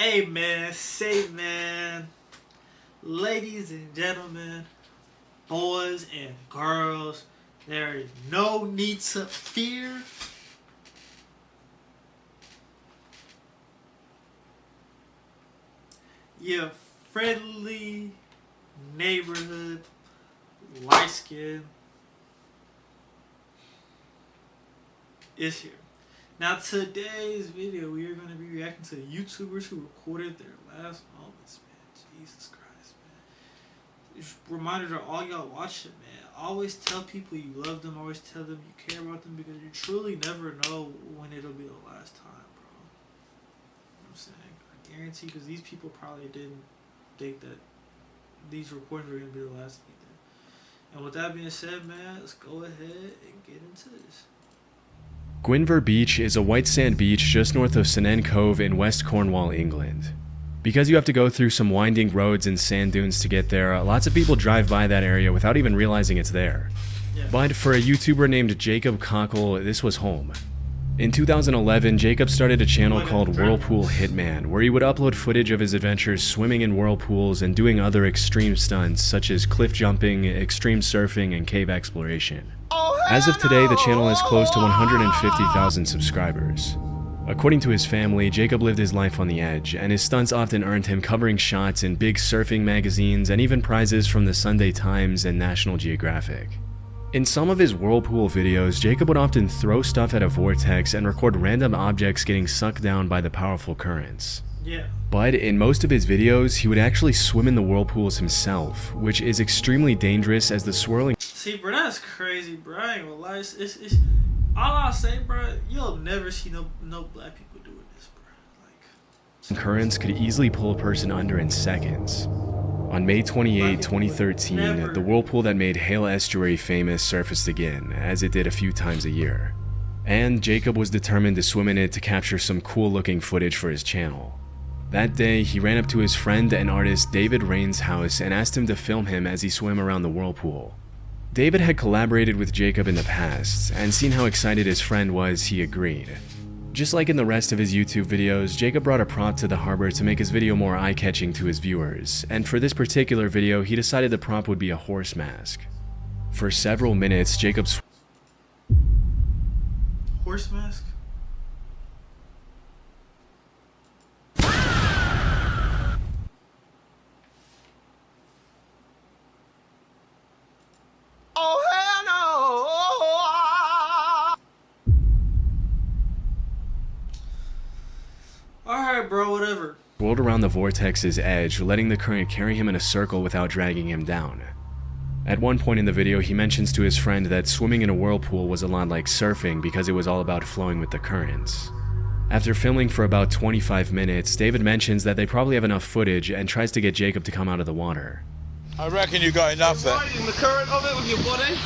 Amen, say man, ladies and gentlemen, boys and girls, there is no need to fear. Your friendly neighborhood light skin is here. Now today's video we are going to be reacting to YouTubers who recorded their last moments, man. Jesus Christ, man. Just a reminder to all y'all watching, man. Always tell people you love them, always tell them you care about them, because you truly never know when it'll be the last time, bro. You know what I'm saying? I guarantee, because these people probably didn't think that these recordings were going to be the last either. And with that being said, man, let's go ahead and get into this. Gwynfor Beach is a white sand beach just north of St Ann Cove in West Cornwall, England. Because you have to go through some winding roads and sand dunes to get there, lots of people drive by that area without even realizing it's there. Yeah. But for a YouTuber named Jacob Cockle, this was home. In 2011, Jacob started a channel called Whirlpool Hitman, where he would upload footage of his adventures swimming in whirlpools and doing other extreme stunts such as cliff jumping, extreme surfing, and cave exploration. As of today, the channel is close to 150,000 subscribers. According to his family, Jacob lived his life on the edge, and his stunts often earned him covering shots in big surfing magazines and even prizes from the Sunday Times and National Geographic. In some of his whirlpool videos, Jacob would often throw stuff at a vortex and record random objects getting sucked down by the powerful currents. Yeah. But in most of his videos, he would actually swim in the whirlpools himself, which is extremely dangerous as the swirling... See, bro, that's crazy, bro. I ain't gonna lie. It's all I'll say, bro, you'll never see no black people doing this, bro. Like, currents could easily pull a person under in seconds. On May 28, 2013, the whirlpool that made Hale Estuary famous surfaced again, as it did a few times a year. And Jacob was determined to swim in it to capture some cool-looking footage for his channel. That day, he ran up to his friend and artist David Rain's house and asked him to film him as he swam around the whirlpool. David had collaborated with Jacob in the past, and seeing how excited his friend was, he agreed. Just like in the rest of his YouTube videos, Jacob brought a prop to the harbor to make his video more eye-catching to his viewers, and for this particular video, he decided the prop would be a horse mask. For several minutes, Jacob's horse mask? Alright, bro, whatever. Rolled around the vortex's edge, letting the current carry him in a circle without dragging him down. At one point in the video, he mentions to his friend that swimming in a whirlpool was a lot like surfing because it was all about flowing with the currents. After filming for about 25 minutes, David mentions that they probably have enough footage and tries to get Jacob to come out of the water. I reckon you got enough there. Riding the current of it with your body.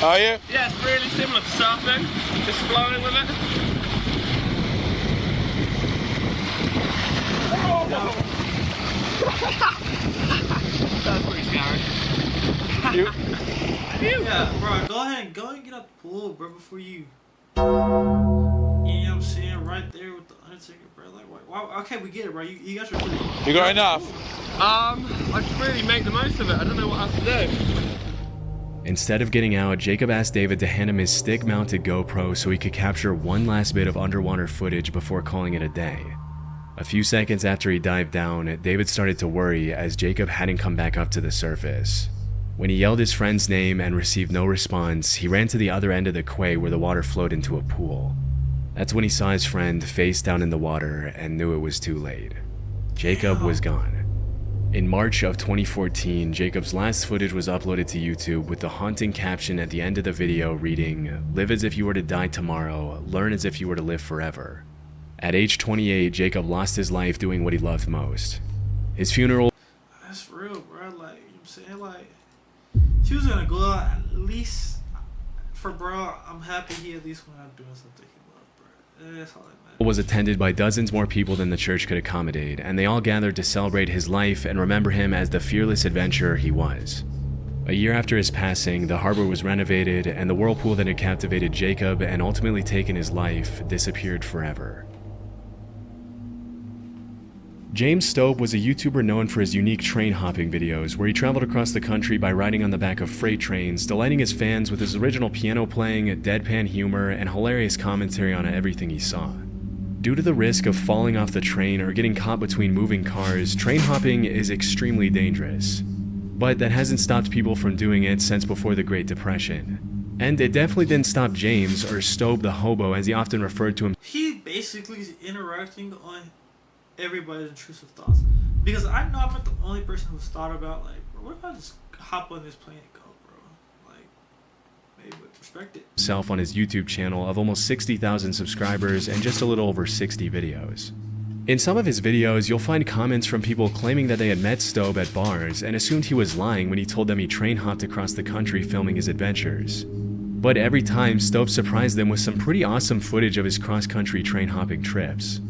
Are you? Yeah, it's really similar to surfing, just flowing with it. That's pretty scary. Yeah, bro, go ahead and get out the pool, bro, before you know what I'm saying, right there with the Undertaker, bro. Like, why, okay, we get it, bro. You got your footage. You got enough? I should really make the most of it. I don't know what else to do. Instead of getting out, Jacob asked David to hand him his stick-mounted GoPro so he could capture one last bit of underwater footage before calling it a day. A few seconds after he dived down, David started to worry as Jacob hadn't come back up to the surface. When he yelled his friend's name and received no response, he ran to the other end of the quay where the water flowed into a pool. That's when he saw his friend face down in the water and knew it was too late. Jacob was gone. In March of 2014, Jacob's last footage was uploaded to YouTube with the haunting caption at the end of the video reading, "Live as if you were to die tomorrow, learn as if you were to live forever." At age 28, Jacob lost his life doing what he loved most. His funeral... That's real, bro. Like, you know what I'm saying? Like, if he was gonna go out, at least for bro, I'm happy he at least went out doing something he loved, bro. That's all that matters. Was attended by dozens more people than the church could accommodate, and they all gathered to celebrate his life and remember him as the fearless adventurer he was. A year after his passing, the harbor was renovated, and the whirlpool that had captivated Jacob and ultimately taken his life disappeared forever. James Stobe was a YouTuber known for his unique train hopping videos, where he traveled across the country by riding on the back of freight trains, delighting his fans with his original piano playing, deadpan humor, and hilarious commentary on everything he saw. Due to the risk of falling off the train or getting caught between moving cars, train hopping is extremely dangerous. But that hasn't stopped people from doing it since before the Great Depression. And it definitely didn't stop James, or Stobe the hobo as he often referred to him. He basically is interacting on everybody's intrusive thoughts. Because I know I'm not the only person who's thought about, like, bro, what if I just hop on this plane and go, bro? Like, maybe respect it. Himself on his YouTube channel of almost 60,000 subscribers and just a little over 60 videos. In some of his videos, you'll find comments from people claiming that they had met Stobe at bars and assumed he was lying when he told them he train hopped across the country filming his adventures. But every time, Stobe surprised them with some pretty awesome footage of his cross-country train hopping trips.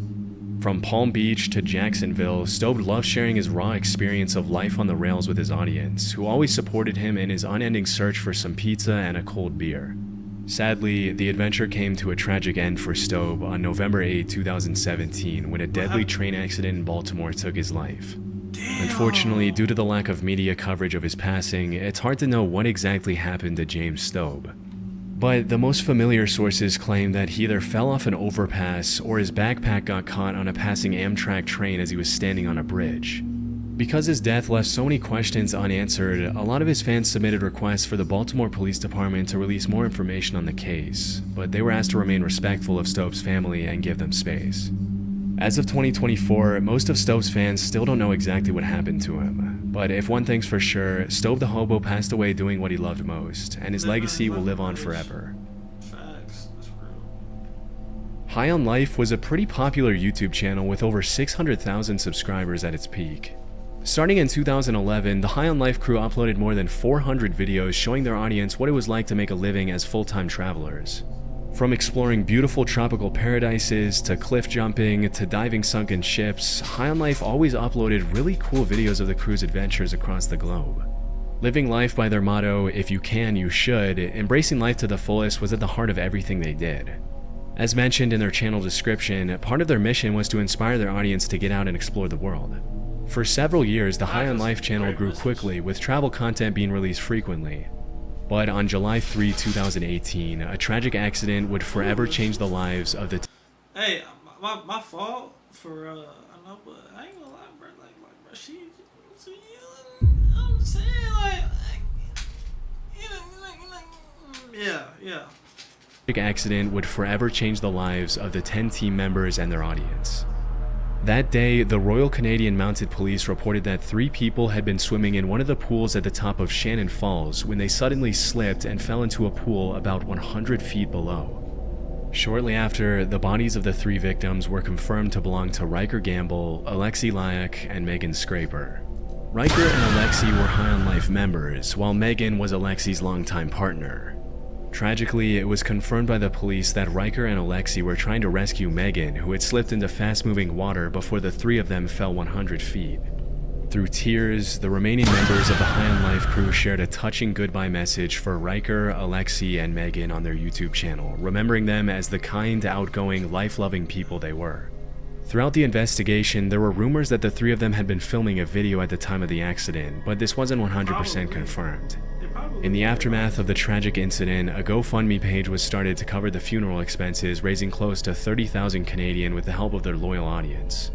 From Palm Beach to Jacksonville, Stobe loved sharing his raw experience of life on the rails with his audience, who always supported him in his unending search for some pizza and a cold beer. Sadly, the adventure came to a tragic end for Stobe on November 8, 2017, when a deadly train accident in Baltimore took his life. Damn. Unfortunately, due to the lack of media coverage of his passing, it's hard to know what exactly happened to James Stobe. But the most familiar sources claim that he either fell off an overpass or his backpack got caught on a passing Amtrak train as he was standing on a bridge. Because his death left so many questions unanswered, a lot of his fans submitted requests for the Baltimore Police Department to release more information on the case, but they were asked to remain respectful of Stobe's family and give them space. As of 2024, most of Stobe's fans still don't know exactly what happened to him, but if one thing's for sure, Stobe the hobo passed away doing what he loved most, and his legacy will live on forever. Facts. That's real. High on Life was a pretty popular YouTube channel with over 600,000 subscribers at its peak. Starting in 2011, the High on Life crew uploaded more than 400 videos showing their audience what it was like to make a living as full-time travelers. From exploring beautiful tropical paradises, to cliff jumping, to diving sunken ships, High on Life always uploaded really cool videos of the crew's adventures across the globe. Living life by their motto, "If you can, you should," embracing life to the fullest was at the heart of everything they did. As mentioned in their channel description, part of their mission was to inspire their audience to get out and explore the world. For several years, the High on Life channel grew quickly, with travel content being released frequently. But on July 3, 2018, a tragic accident would forever change the lives of the Hey, my fault for I know, but I ain't gonna lie, bro. Like, bro, she I'm just saying, yeah. tragic accident would forever change the lives of the 10 team members and their audience. That day, the Royal Canadian Mounted Police reported that 3 people had been swimming in one of the pools at the top of Shannon Falls when they suddenly slipped and fell into a pool about 100 feet below. Shortly after, the bodies of the 3 victims were confirmed to belong to Riker Gamble, Alexi LEHH, and Megan Scraper. Riker and Alexi were High on Life members, while Megan was Alexi's longtime partner. Tragically, it was confirmed by the police that Riker and Alexi were trying to rescue Megan, who had slipped into fast-moving water before the 3 of them fell 100 feet. Through tears, the remaining members of the High on Life crew shared a touching goodbye message for Riker, Alexi, and Megan on their YouTube channel, remembering them as the kind, outgoing, life-loving people they were. Throughout the investigation, there were rumors that the 3 of them had been filming a video at the time of the accident, but this wasn't 100% confirmed. In the aftermath of the tragic incident, a GoFundMe page was started to cover the funeral expenses, raising close to 30,000 Canadian with the help of their loyal audience.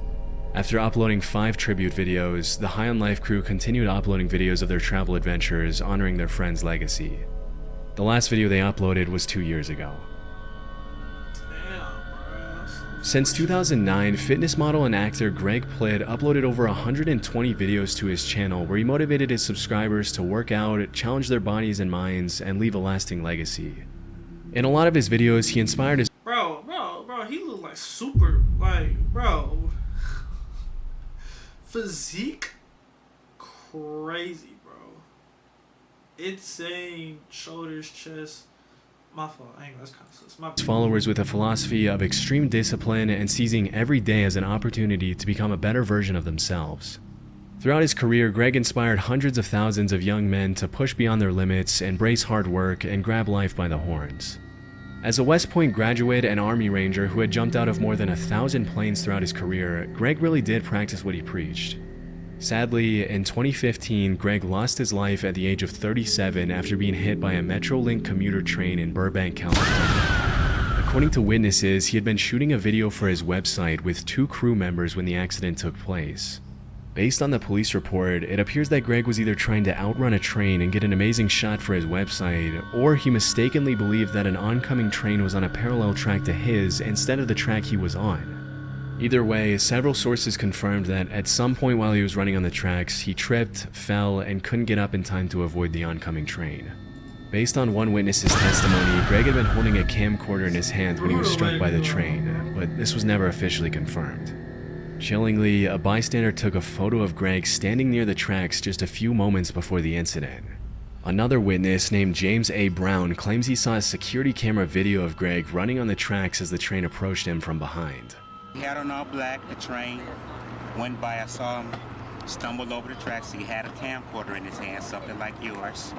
After uploading 5 tribute videos, the High on Life crew continued uploading videos of their travel adventures, honoring their friend's legacy. The last video they uploaded was 2 years ago. Since 2009, fitness model and actor Greg Plitt uploaded over 120 videos to his channel where he motivated his subscribers to work out, challenge their bodies and minds, and leave a lasting legacy. In a lot of his videos, he inspired his Bro, he looked like super, bro. Physique crazy, bro. Insane shoulders, chest. My fault. That's kind of sus. My followers with a philosophy of extreme discipline and seizing every day as an opportunity to become a better version of themselves. Throughout his career, Greg inspired hundreds of thousands of young men to push beyond their limits, embrace hard work, and grab life by the horns. As a West Point graduate and Army Ranger who had jumped out of more than 1,000 planes throughout his career, Greg really did practice what he preached. Sadly, in 2015, Greg lost his life at the age of 37 after being hit by a Metrolink commuter train in Burbank, California. According to witnesses, he had been shooting a video for his website with 2 crew members when the accident took place. Based on the police report, it appears that Greg was either trying to outrun a train and get an amazing shot for his website, or he mistakenly believed that an oncoming train was on a parallel track to his instead of the track he was on. Either way, several sources confirmed that at some point while he was running on the tracks, he tripped, fell, and couldn't get up in time to avoid the oncoming train. Based on one witness's testimony, Greg had been holding a camcorder in his hand when he was struck by the train, but this was never officially confirmed. Chillingly, a bystander took a photo of Greg standing near the tracks just a few moments before the incident. Another witness named James A. Brown claims he saw a security camera video of Greg running on the tracks as the train approached him from behind. He had on all black, the train went by, I saw him stumble over the tracks. He had a camcorder in his hand, something like yours,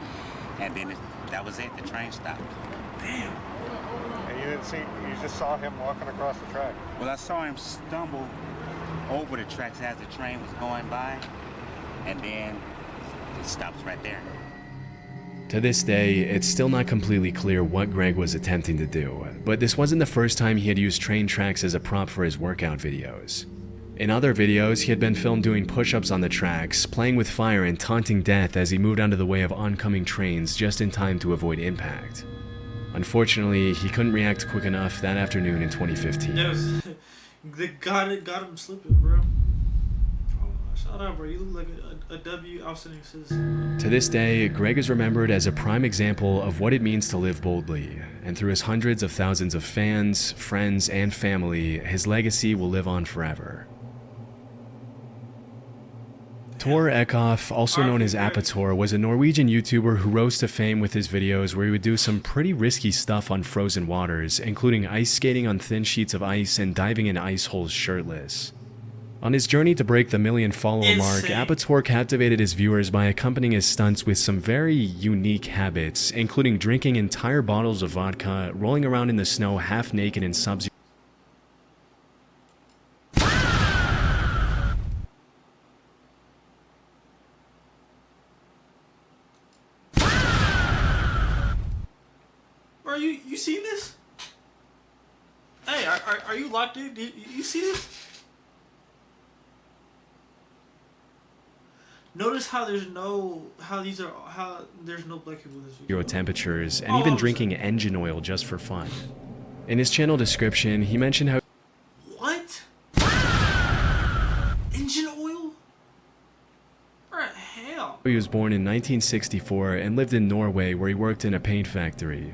and then that was it, the train stopped. Damn. And you didn't see, you just saw him walking across the track? Well, I saw him stumble over the tracks as the train was going by, and then it stops right there. To this day, it's still not completely clear what Greg was attempting to do, but this wasn't the first time he had used train tracks as a prop for his workout videos. In other videos, he had been filmed doing push-ups on the tracks, playing with fire and taunting death as he moved out of the way of oncoming trains just in time to avoid impact. Unfortunately, he couldn't react quick enough that afternoon in 2015. Yes, they got him slipping, bro. Shout out, bro. You look like a W outstanding citizen. To this day, Greg is remembered as a prime example of what it means to live boldly, and through his hundreds of thousands of fans, friends, and family, his legacy will live on forever. Tor Eckhoff, also known as Apator, was a Norwegian YouTuber who rose to fame with his videos where he would do some pretty risky stuff on frozen waters, including ice skating on thin sheets of ice and diving in ice holes shirtless. On his journey to break the 1 million follower mark, Apator captivated his viewers by accompanying his stunts with some very unique habits, including drinking entire bottles of vodka, rolling around in the snow half naked in sub-zero. Bro, you seen this? Hey, are you locked in? You see this? Notice how there's no black people in this video. Temperatures, and even drinking engine oil just for fun. In his channel description, he mentioned how What? Engine oil? Bro, hell. he was born in 1964 and lived in Norway where he worked in a paint factory.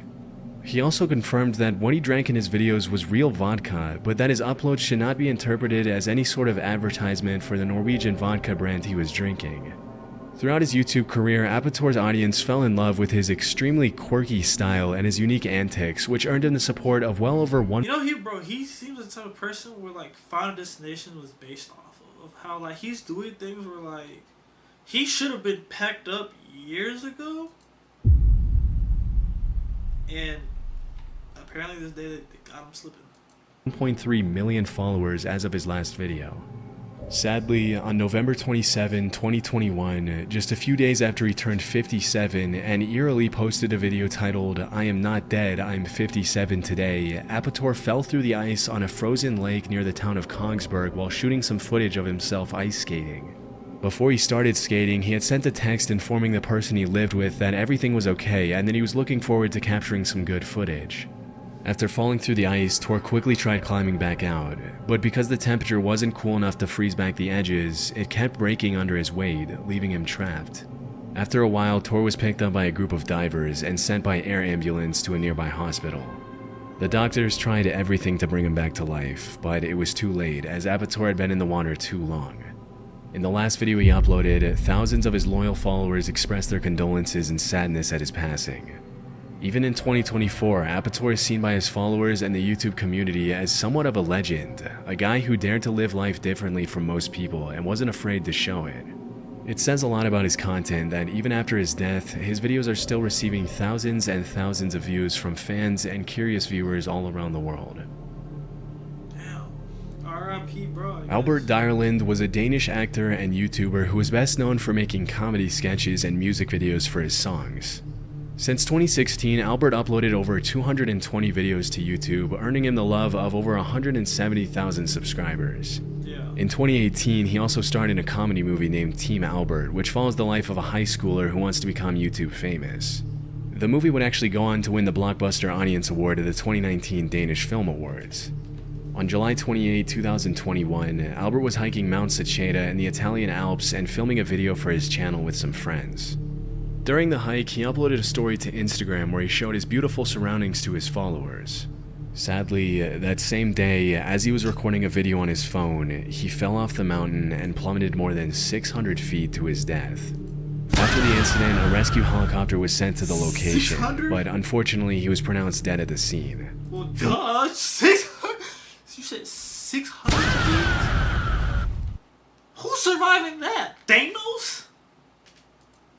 He also confirmed that what he drank in his videos was real vodka, but that his uploads should not be interpreted as any sort of advertisement for the Norwegian vodka brand he was drinking. Throughout his YouTube career, Apator's audience fell in love with his extremely quirky style and his unique antics, which earned him the support of well over one. You know, he seems the type of person where like Final Destination was based off of how like he's doing things where like he should have been packed up years ago, and apparently this day they got him slipping. 1.3 million followers as of his last video. Sadly, on November 27, 2021, just a few days after he turned 57 and eerily posted a video titled, "I am not dead, I'm 57 today," Apator fell through the ice on a frozen lake near the town of Kongsberg while shooting some footage of himself ice skating. Before he started skating, he had sent a text informing the person he lived with that everything was okay and that he was looking forward to capturing some good footage. After falling through the ice, Tor quickly tried climbing back out, but because the temperature wasn't cool enough to freeze back the edges, it kept breaking under his weight, leaving him trapped. After a while, Tor was picked up by a group of divers and sent by air ambulance to a nearby hospital. The doctors tried everything to bring him back to life, but it was too late as Apator had been in the water too long. In the last video he uploaded, thousands of his loyal followers expressed their condolences and sadness at his passing. Even in 2024, Apator is seen by his followers and the YouTube community as somewhat of a legend, a guy who dared to live life differently from most people and wasn't afraid to show it. It says a lot about his content that even after his death, his videos are still receiving thousands and thousands of views from fans and curious viewers all around the world. Damn. R.I.P. bro. Albert Dyrland was a Danish actor and YouTuber who was best known for making comedy sketches and music videos for his songs. Since 2016, Albert uploaded over 220 videos to YouTube, earning him the love of over 170,000 subscribers. In 2018, he also starred in a comedy movie named Team Albert, which follows the life of a high schooler who wants to become YouTube famous. The movie would actually go on to win the Blockbuster Audience Award at the 2019 Danish Film Awards. On July 28, 2021, Albert was hiking Mount Seceda in the Italian Alps and filming a video for his channel with some friends. During the hike, he uploaded a story to Instagram where he showed his beautiful surroundings to his followers. Sadly, that same day, as he was recording a video on his phone, he fell off the mountain and plummeted more than 600 feet to his death. After the incident, a rescue helicopter was sent to the location, 600? but unfortunately he was pronounced dead at the scene. Well, duh, 600? You said 600 feet? Who's surviving that? Thanos?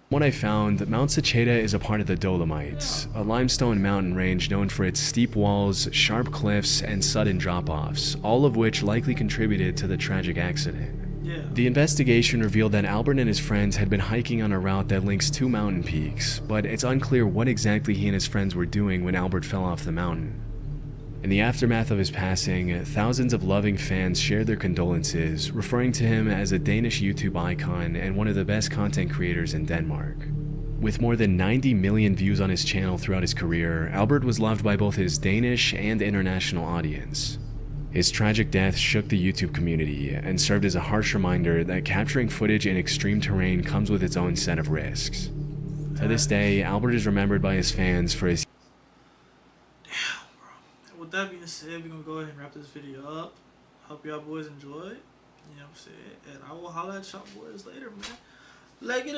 What I found, Mount Seceda is a part of the Dolomites, a limestone mountain range known for its steep walls, sharp cliffs, and sudden drop-offs, all of which likely contributed to the tragic accident. Yeah. The investigation revealed that Albert and his friends had been hiking on a route that links two mountain peaks, but it's unclear what exactly he and his friends were doing when Albert fell off the mountain. In the aftermath of his passing, thousands of loving fans shared their condolences, referring to him as a Danish YouTube icon and one of the best content creators in Denmark. With more than 90 million views on his channel throughout his career, Albert was loved by both his Danish and international audience. His tragic death shook the YouTube community and served as a harsh reminder that capturing footage in extreme terrain comes with its own set of risks. To this day, Albert is remembered by his fans for his With that being said, we're gonna go ahead and wrap this video up. Hope y'all boys enjoyed. You know what I'm saying? And I will holler at y'all boys later, man. Let go!